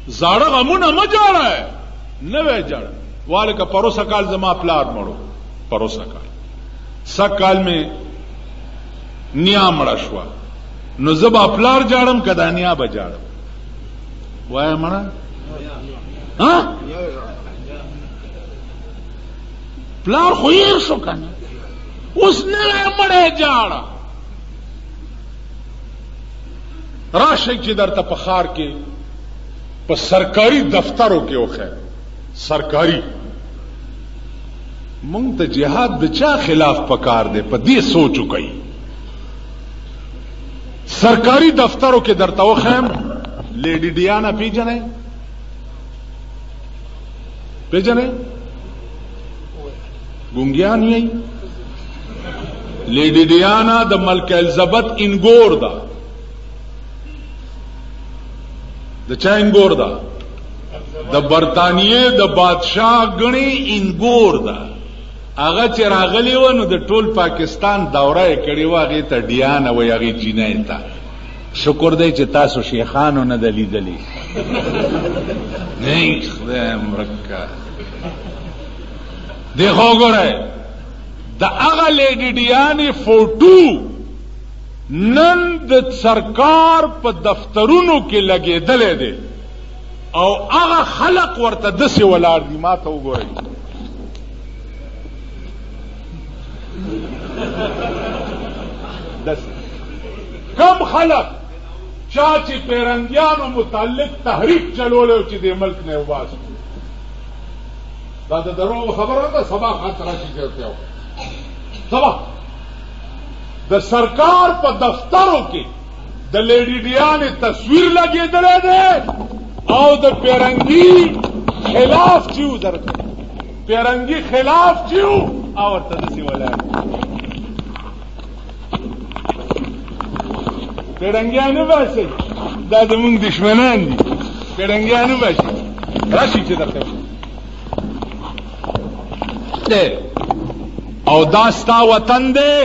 زاړه غمونه مه جوړه، نوی جوړه. واله که پروسه کال زما پلار مړو، پروسه کال سږ کال مې نیا مړه شوه، نو زه به پلار جاړم که دا نیا به جاړم؟ وایه مړه پلار خو هیر شو که نه، اوس نوی مړی جاړه. راشئ چې درته په ښار کې په سرکاري دفترو کې وخیر، سرکاري. مونږ ته جهاد د چا خلاف پکار دی؟ په دې سوچ وکئ. سرکاري دفترو کې درته وخیم، لیډي ډیانا پیژنئ؟ پیژنئ؟ ګونګیان یې؟ لیډي ډیانا د ملکه الزبت انګور ده. د چا انګور ده؟ د برطانیې د بادشاہ غني انګور ده. هغه چې راغلی و نو د ټول پاکستان دوره یې کړې وه، هغې ته ډیانه وایي، هغې جینۍ ته. شکر دی چې تاسو شیخانو نه ده لیدلي. نه خدای مرکه دی. خو ګورئ د هغه لیډي ډیانې فوټو نن د سرکار په دفترونو کې لګېدلی دی، او هغه خلق ورته دسې ولاړ دي. ما ته وګورئ، دسې کم خلق چا چې پیرنګیانو متعلق تحریک چلولی او چې دې ملک نه یې وباسي. دا د دروغو خبره ده. سبا خاطر راشي ته سبا د سرکار په دفترو کې د لیډي ډیانې تصویر لګېدلی دی، او د پیرنګي خلاف چې و، پیرنګي خلاف چې و، او ورته داسې ولاړ. پیرنګیان وباسئ، دا زمونږ دشمنان دي. پیرنګیان وباسئ، راشي چې درته او دا ستا وطن دی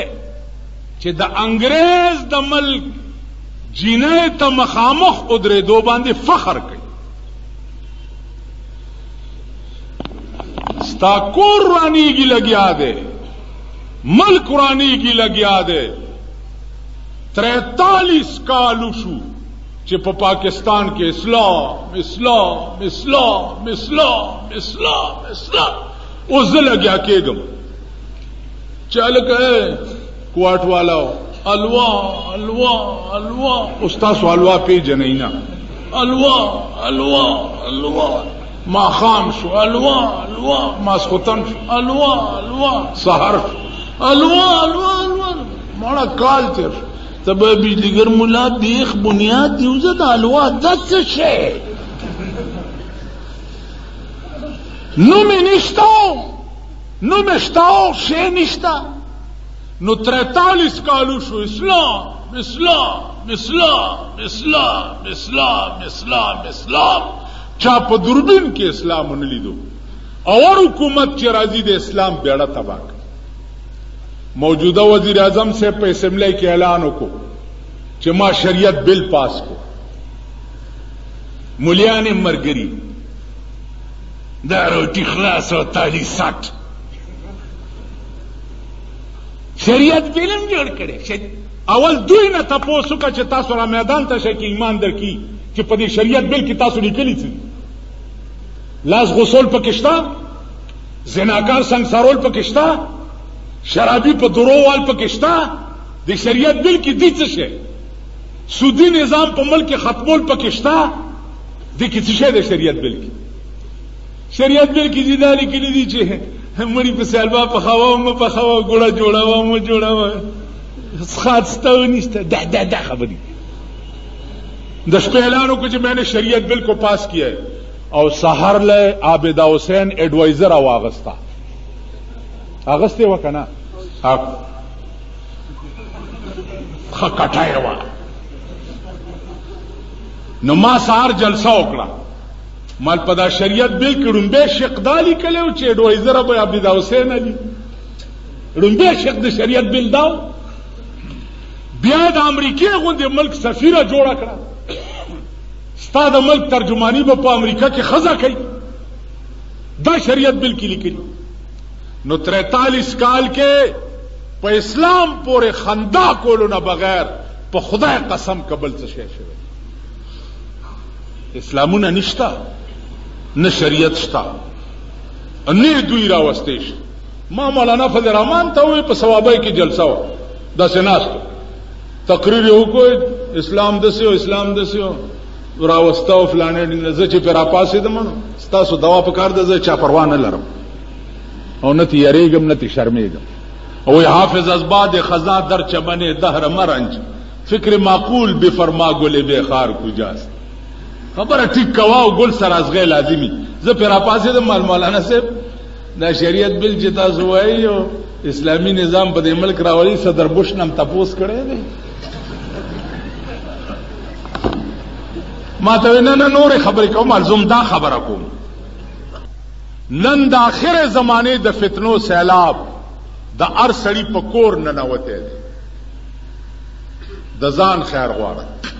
چې د انګریز د ملک جینۍ ته مخامخ ودرېدو باندې فخر کوي. ستا کور رانیږي لګیا دی، ملک رانیږي لګیا دی. 43 کالو شو چې په پاکستان کې اسلام اسلام اسلام اسلام اسلام اسلام. اوس زه لګیا کېږم چې هلکه کوټ والاو الوا الوا الوا. اوس تاسو الوا پیژنئ نه؟ الوا الوا الوا. ماښام شو الوا الوا، ماسخوتن شو الوا الوا، سهار شو الوا الوا الوا. ماړه کال تېر شو. ته به بجلیګر ملا بیخ بنیاد دیو زه د الوا دا څه شی نوم یې نشته، نوم یې شته او شی نشته. نو 43 کالو شو اسلام اسلام اسلام اسلام اسلام اسلام اسلام. چا په دوربین کې اسلام ونه لیدو. اور حکومت چې راځي د اسلام بیړه تباہ کړي. موجوده وزیر اعظم سے په اسمبلی کې اعلان وکړو چې ما شریعت بل پاس کو. مولیان مرګري دا روټي خلاص او تالی سات شریعت بلم جوړ کړي. اول دوی نه تاسو کا چې تاسو را میدان ته شئ کې ایمان درکې چې په دې شریعت بل کې تاسو لیکلي څه؟ لاس غسل پکې شته، زناکار سنگسارول پکې شته، شرابي په درووال پکې شته. د شریعت بل کې دې څه شي؟ سودی نظام په ملک ختمول پکې شته. دې کې څه شي د شریعت بل کې؟ شریعت بل کې دې دالي کې دي چې مړی په سالبا په خوا مو په خوا ګوړه جوړاوه مو جوړاوه خاصته نشته. دا خبرې د شپې اعلان وکړو چې میں نے شریعت بل کو پاس کیا ہے. او سحر له عابدہ حسین ایڈوائزر او اغستا اغسته وکنه خکټای وا. نو ما سحر جلسه وکړه، مال پدا شریعت بل کړم به شقدالی کلو چې ایڈوائزر ابو عابدہ حسین علی رومبه شق د شریعت بل داو. بیا د امریکای غوندې ملک سفیره جوړه کړه، ستا د ملک ترجمانی به په امریکا کې خزه کوي دا شریعت بل کې لیکلي نو 43 کال کې په اسلام پورې خندا کولو نه بغیر په خدای قسم قبل څه شي شوی اسلامونه نشتا نه شریعت شتا نه دوی راوستې شي ما مولانا فضل الرحمن ته وې په ثوابای کې جلسه و دا سناستو تقریر یو کوی اسلام دسیو راوستاو فلانه نه چې پر اپاسې دمنو ستاسو دوا په کار ده چا پروا نه لرم او نه تیریږم نه شرمېږم او حافظ از باد خزاں در چمن دهر مرنج فکر معقول به فرما گل به خار کجاست خبره ټیک کواو ګل سر ازغه لازمی زه پر اپاسې د مولانا صاحب دا شریعت بل چې تاسو وایي او اسلامی نظام په دې ملک راولي صدر بوش نم تپوس کړی دی ما ته نه نور خبرې کوم الزم دا خبره کوم نن د اخر زمانه د فتنو سیلاب د ار سړی په کور نه نوته دی د ځان خیر غواړه